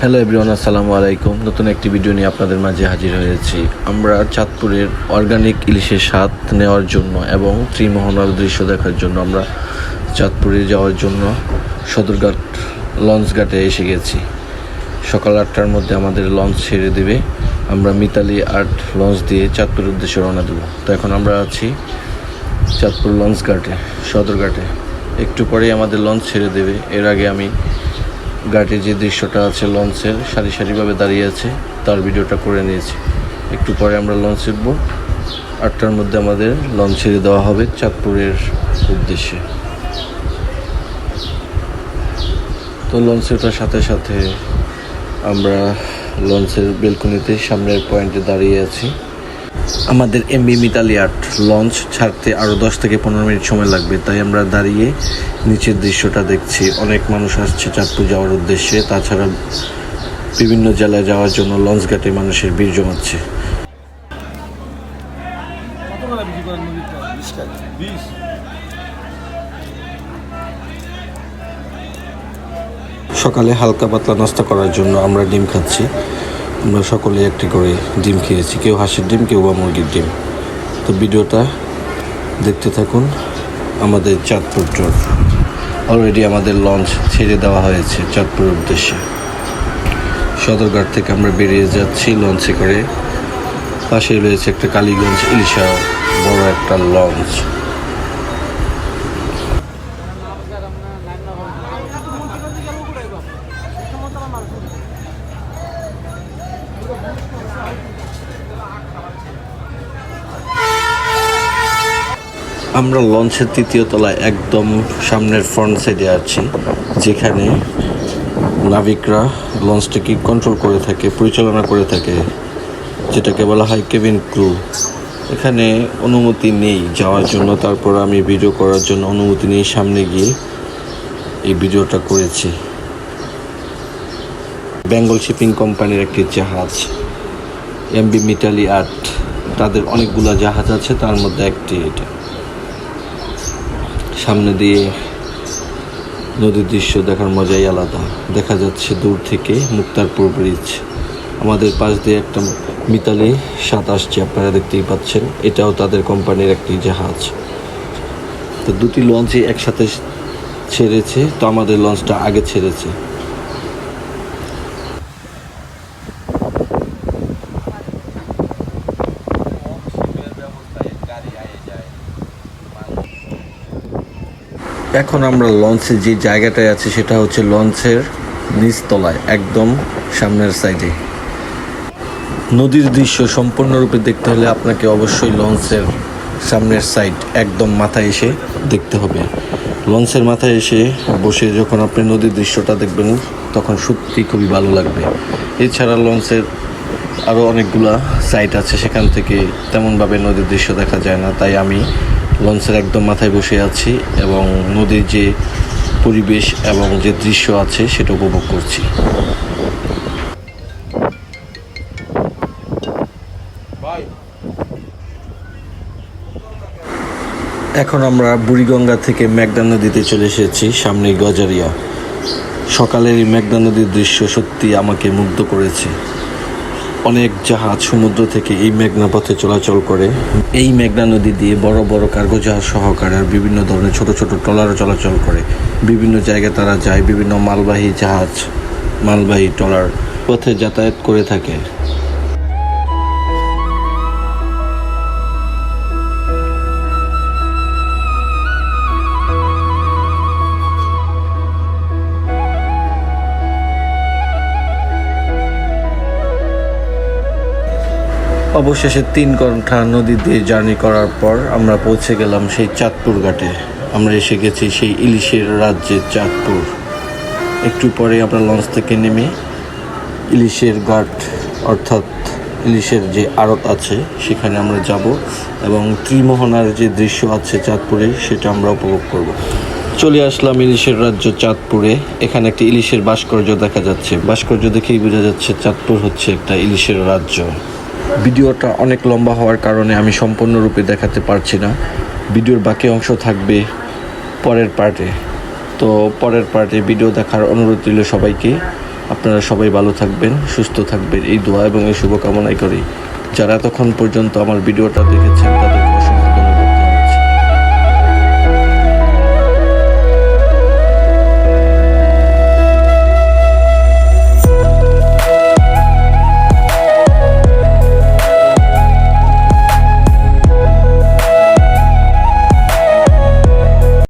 Hello everyone, আসসালামু আলাইকুম। নতুন একটি ভিডিও নিয়ে আপনাদের মাঝে হাজির হয়েছি। আমরা চাঁদপুরের অর্গানিক ইলিশের স্বাদ নেওয়ার জন্য এবং ত্রিমোহনার দৃশ্য দেখার জন্য আমরা চাঁদপুরে যাওয়ার জন্য সদরঘাট লঞ্চ ঘাটে এসে গেছি। সকাল 8টার মধ্যে আমাদের লঞ্চ ছেড়ে দেবে। আমরা মিতালি আর্ট লঞ্চ দিয়ে চাঁদপুরের উদ্দেশ্যে রওনা দেবো। তো এখন আমরা আছি চাঁদপুর লঞ্চ ঘাটে, সদরঘাটে। একটু পরেই আমাদের লঞ্চ ছেড়ে দেবে। এর আগে আমি ঘাটে যে দৃশ্যটা আছে লঞ্চের সারি সারিভাবে দাঁড়িয়ে আছে তার ভিডিওটা করে নিয়েছি। একটু পরে আমরা লঞ্চ উঠব। 8টার মধ্যে আমাদের লঞ্চ ছেড়ে দেওয়া হবে চাঁদপুরের উদ্দেশ্যে। তো লঞ্চ ওঠার সাথে সাথে আমরা লঞ্চের বেলকনিতে সামনের পয়েন্টে দাঁড়িয়ে আছি। আমাদের এমবি মিতালি আর্ট লঞ্চ ছাড়তে আরও 10 থেকে 15 মিনিট সময় লাগবে, তাই আমরা দাঁড়িয়ে নিচের দৃশ্যটা দেখছি। অনেক মানুষ আসছে চাঁদপুর যাওয়ার উদ্দেশ্যে। তাছাড়া বিভিন্ন জেলায় যাওয়ার জন্য লঞ্চ ঘাটে মানুষের ভিড় জমাচ্ছে। সকালে হালকা পাতলা নাস্তা করার জন্য আমরা ডিম খাচ্ছি। আমরা সকলে একটি করে ডিম খেয়েছি, কেউ হাঁসের ডিম, কেউ বা মুরগির ডিম। তো ভিডিওটা দেখতে থাকুন। আমাদের চাঁদপুর ট্যুর অলরেডি আমাদের লঞ্চ ছেড়ে দেওয়া হয়েছে চাঁদপুরের উদ্দেশ্যে। সদরঘাট থেকে আমরা বেরিয়ে যাচ্ছি লঞ্চে করে। পাশে রয়েছে একটা কালীগঞ্জ ইলিশা বড় একটা লঞ্চ। আমরা লঞ্চের 3য় তলায় একদম সামনের ফ্রন্ট সাইডে আছি, যেখানে নাবিকরা লঞ্চটাকে কন্ট্রোল করে থাকে, পরিচালনা করে থাকে, যেটাকে বলা হয় কেবিন ক্রু। এখানে অনুমতি নেই যাওয়ার জন্য, তারপর আমি ভিডিও করার জন্য অনুমতি নিয়ে সামনে গিয়ে এই ভিডিওটা করেছি। বেঙ্গল শিপিং কোম্পানির একটি জাহাজ এমবি মিতালি আর্ট, তাদের অনেকগুলো জাহাজ আছে, তার মধ্যে একটি এটা। সামনে দিয়ে নদীর দৃশ্য দেখার মজাই আলাদা। দেখা যাচ্ছে দূর থেকে মুক্তারপুর ব্রিজ। আমাদের পাশ দিয়ে একটা মিতালি সাত আসছে, আপনারা দেখতেই পাচ্ছেন। এটাও তাদের কোম্পানির একটি জাহাজ। তো দুটি লঞ্চই একসাথে ছেড়েছে, তো আমাদের লঞ্চটা আগে ছেড়েছে। এখন আমরা লঞ্চের যে জায়গাটায় আছি সেটা হচ্ছে লঞ্চের নিচতলায়, একদম সামনের সাইডে। নদীর দৃশ্য সম্পূর্ণরূপে দেখতে হলে আপনাকে অবশ্যই লঞ্চের সামনের সাইড একদম মাথায় এসে দেখতে হবে। লঞ্চের মাথায় এসে বসে যখন আপনি নদীর দৃশ্যটা দেখবেন তখন সত্যি খুবই ভালো লাগবে। এছাড়া লঞ্চের আরও অনেকগুলা সাইট আছে, সেখান থেকে তেমনভাবে নদীর দৃশ্য দেখা যায় না, তাই আমি লঞ্চের একদম মাথায় বসে আছি এবং নদীর যে পরিবেশ এবং যে দৃশ্য আছে সেটা উপভোগ করছি। এখন আমরা বুড়িগঙ্গা থেকে মেঘনা নদীতে চলে এসেছি, সামনে গজারিয়া। সকালের এই মেঘনা নদীর দৃশ্য সত্যি আমাকে মুগ্ধ করেছে। অনেক জাহাজ সমুদ্র থেকে এই মেঘনা পথে চলাচল করে। এই মেঘনা নদী দিয়ে বড় বড় কার্গো জাহাজ সহকারে আর বিভিন্ন ধরনের ছোট ছোট ট্রলারও চলাচল করে। বিভিন্ন জায়গায় তারা যায়, বিভিন্ন মালবাহী জাহাজ, মালবাহী ট্রলার পথে যাতায়াত করে থাকে। অবশেষে 3 ঘন্টা নদী দিয়ে জার্নি করার পর আমরা পৌঁছে গেলাম সেই চাঁদপুর ঘাটে। আমরা এসে গেছি সেই ইলিশের রাজ্যে চাঁদপুর। একটু পরে আমরা লঞ্চ থেকে নেমে ইলিশের ঘাট অর্থাৎ ইলিশের যে আড়ত আছে সেখানে আমরা যাব এবং ত্রিমোহনার যে দৃশ্য আছে চাঁদপুরে সেটা আমরা উপভোগ করব। চলে আসলাম ইলিশের রাজ্য চাঁদপুরে। এখানে একটি ইলিশের ভাস্কর্য দেখা যাচ্ছে। ভাস্কর্য দেখেই বোঝা যাচ্ছে চাঁদপুর হচ্ছে একটা ইলিশের রাজ্য। ভিডিওটা অনেক লম্বা হওয়ার কারণে আমি সম্পূর্ণরূপে দেখাতে পারছি না। ভিডিওর বাকি অংশ থাকবে পরের পার্টে। তো পরের পার্টে ভিডিও দেখার অনুরোধ রইল সবাইকে। আপনারা সবাই ভালো থাকবেন, সুস্থ থাকবেন, এই দোয়া এবং এই শুভকামনাই করি। যারা এতক্ষণ পর্যন্ত আমার ভিডিওটা দেখেছেন